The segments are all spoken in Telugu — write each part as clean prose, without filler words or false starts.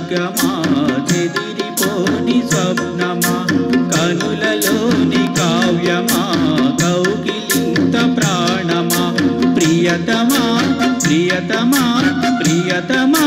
స్వర్గమా చెదిరిపోని స్వప్నమా కనులలోని కావ్యమా కౌగిలింత ప్రాణమా ప్రియతమా ప్రియతమా ప్రియతమా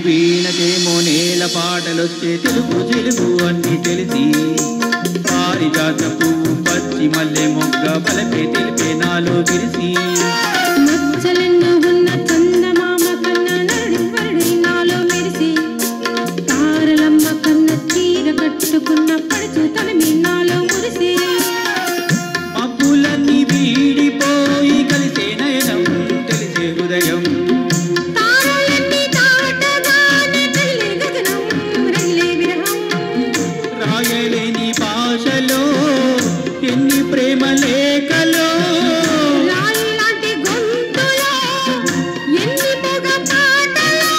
వీణకేమో నేల పాటలొచ్చే తెలుగు తెలుగు అన్ని తెలిసి పారిజాత పువ్వు పచ్చి మల్లె మొగ్గ బలపే తెలిపే నాలో విరిసి మచ్చలెన్నో ఉన్న చందమామ కన్నా నరుడి నాలో మెరిసి తారలమ్మ కన్న చీర కట్టుకున్న పడుచు తనమి నాలో మురిసి మబ్బులన్నీ వీడిపోయి కలిసే నయనం తెలిసే హృదయం రాయలేని భాషలో ఎన్ని ప్రేమ లేఖలో రాయిలాంటి గొంతులో ఎన్ని పొగ పాటలో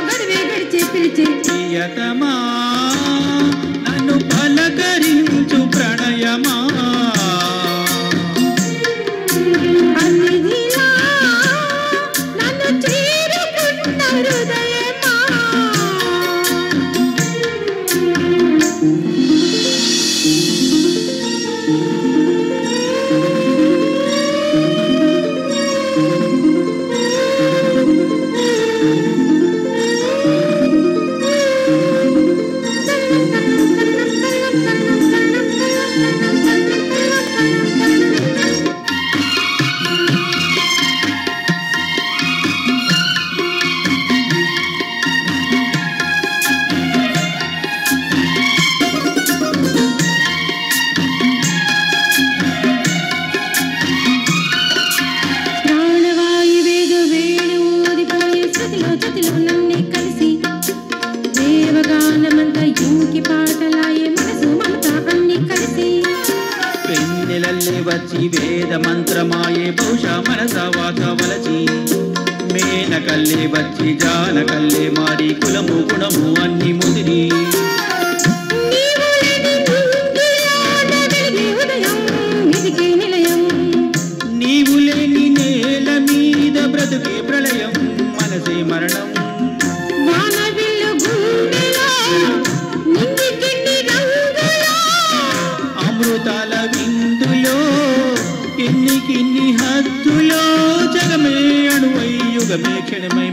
గడివే గడిచే పిలిచే ప్రియతమా నన్ను పలకరించు ప్రణయమా అతిథిలా నన్ను చేరుకున్న హృదయమా వెన్నెలల్లే వచ్చి వేద మంత్రమాయే బహుశా మనస వాస వలచి మేనకల్లే వచ్చి జానకల్లే మారి కులము గుణము అన్ని ముదిరి నీవు లేని నేల మీద బ్రతుకే ప్రళయం మనసే మరణం అమృతాల విందులో ఎన్ని హద్దులో జగమే అణువై యుగమే క్షణమే